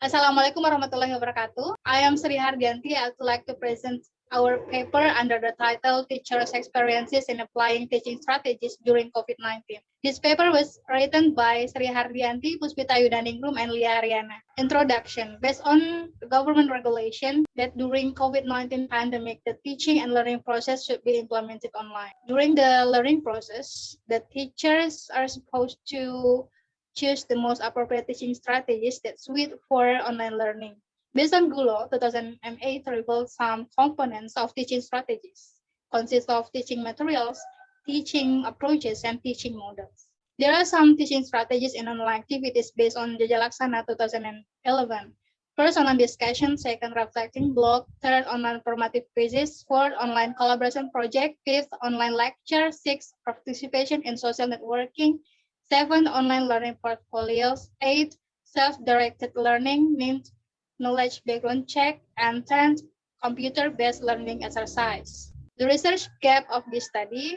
Assalamualaikum warahmatullahi wabarakatuh. I am Sri Hardianti. I would like to present our paper under the title Teachers' Experiences in Applying Teaching Strategies During COVID-19. This paper was written by Sri Hardianti, Puspita Yudaningrum, and Lia Ariana. Introduction. Based on government regulation that during COVID-19 pandemic, the teaching and learning process should be implemented online. During the learning process, the teachers are supposed to choose the most appropriate teaching strategies that suit for online learning. Based on GULO 2008 revealed some components of teaching strategies, consist of teaching materials, teaching approaches, and teaching models. There are some teaching strategies in online activities based on Jajak Laksana 2011. First, online discussion. Second, reflecting blog. Third, online formative quizzes. Fourth, online collaboration project. Fifth, online lecture. Sixth, participation in social networking. 7, online learning portfolios. 8, self-directed learning, means knowledge background check. And 10, computer-based learning exercise. The research gap of this study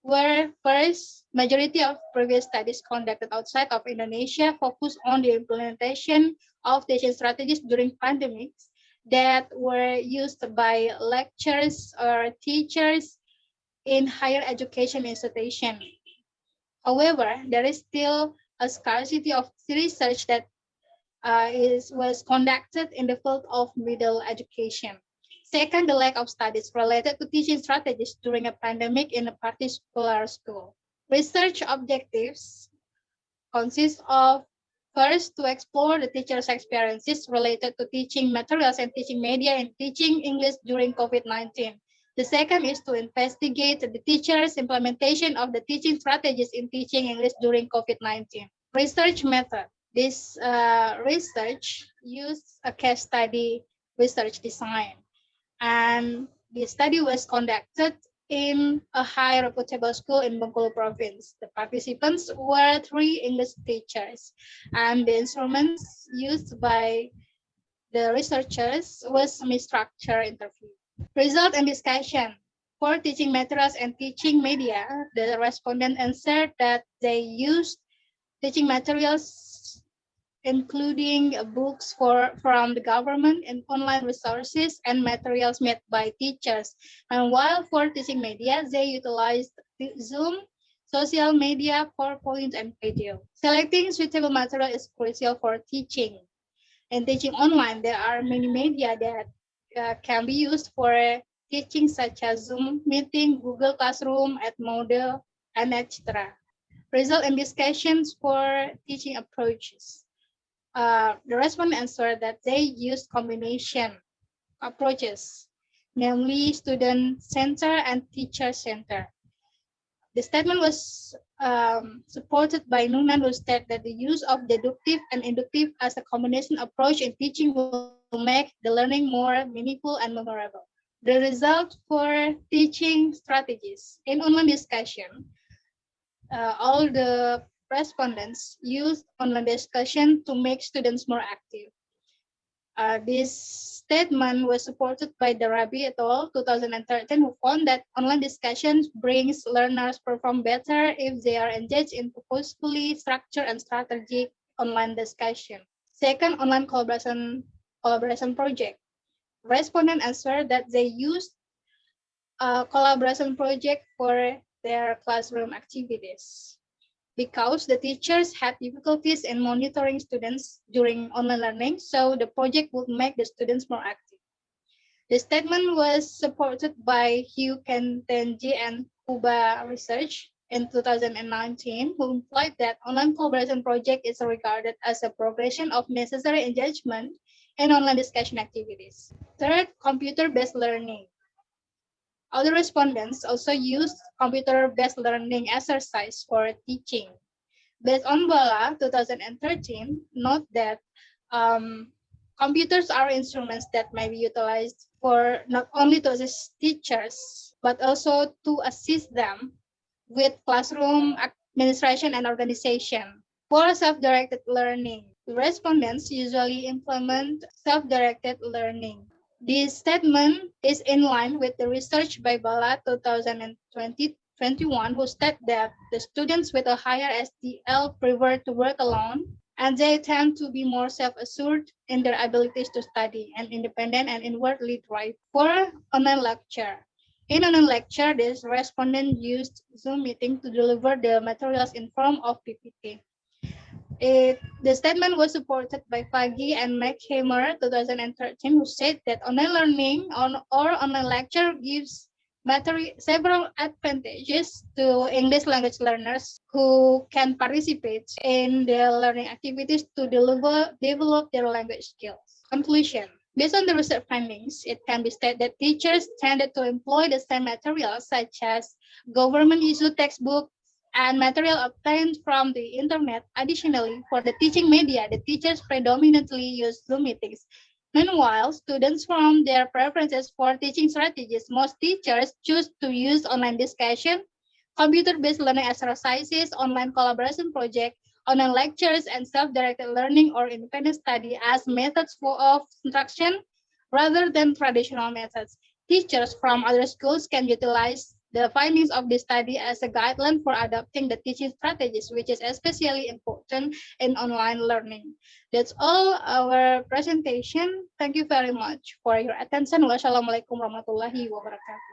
were first, majority of previous studies conducted outside of Indonesia focused on the implementation of teaching strategies during pandemics that were used by lecturers or teachers in higher education institutions. However, there is still a scarcity of research that was conducted in the field of middle education. Second, the lack of studies related to teaching strategies during a pandemic in a particular school. Research objectives consist of first, to explore the teacher's experiences related to teaching materials and teaching media and teaching English during COVID-19. The second is to investigate the teacher's implementation of the teaching strategies in teaching English during COVID-19. Research method. This research used a case study research design, and the study was conducted in a high reputable school in Bengkulu province. The participants were 3 English teachers, and the instruments used by the researchers was semi-structured interview. Result and discussion. For teaching materials and teaching media, the respondent answered that they used teaching materials including books from the government and online resources and materials made by teachers. And while for teaching media, they utilized Zoom, social media, PowerPoint, and video. Selecting suitable material is crucial for teaching. In teaching online, there are many media that can be used for teaching, such as Zoom meeting, Google Classroom, Edmodo, and etc. Result and discussions for teaching approaches. The respondent answered that they used combination approaches, namely student center and teacher center. The statement was supported by Nunan, who stated that the use of deductive and inductive as a combination approach in teaching will make the learning more meaningful and memorable. The result for teaching strategies. In online discussion, all the respondents used online discussion to make students more active. This statement was supported by Darabi et al. 2013, who found that online discussions brings learners perform better if they are engaged in purposefully structured and strategic online discussion. Second, online collaboration project. Respondents answered that they used a collaboration project for their classroom activities because the teachers had difficulties in monitoring students during online learning, so the project would make the students more active. The statement was supported by Hugh Kentenji and Kuba Research in 2019, who implied that online collaboration project is regarded as a progression of necessary engagement in online discussion activities. Third, computer-based learning. Other respondents also used computer-based learning exercise for teaching. Based on BALA 2013, note that computers are instruments that may be utilized for not only to assist teachers, but also to assist them with classroom administration and organization. For self-directed learning, respondents usually implement self-directed learning. This statement is in line with the research by BALA 2021, who stated that the students with a higher SDL prefer to work alone and they tend to be more self-assured in their abilities to study and independent and inwardly drive. For online lecture. In online lecture, the respondent used Zoom meeting to deliver the materials in form of PPT. The statement was supported by Fagi and McHammer 2013, who said that online learning or online lecture gives several advantages to English language learners who can participate in the learning activities to develop their language skills. Conclusion. Based on the research findings, it can be stated that teachers tended to employ the same materials such as government-issued textbooks and material obtained from the internet. Additionally, for the teaching media, the teachers predominantly use Zoom meetings. Meanwhile, students from their preferences for teaching strategies, most teachers choose to use online discussion, computer-based learning exercises, online collaboration projects, online lectures, and self-directed learning or independent study as methods of instruction rather than traditional methods. Teachers from other schools can utilize the findings of this study as a guideline for adopting the teaching strategies, which is especially important in online learning. That's all our presentation. Thank you very much for your attention. Wassalamualaikum warahmatullahi wabarakatuh.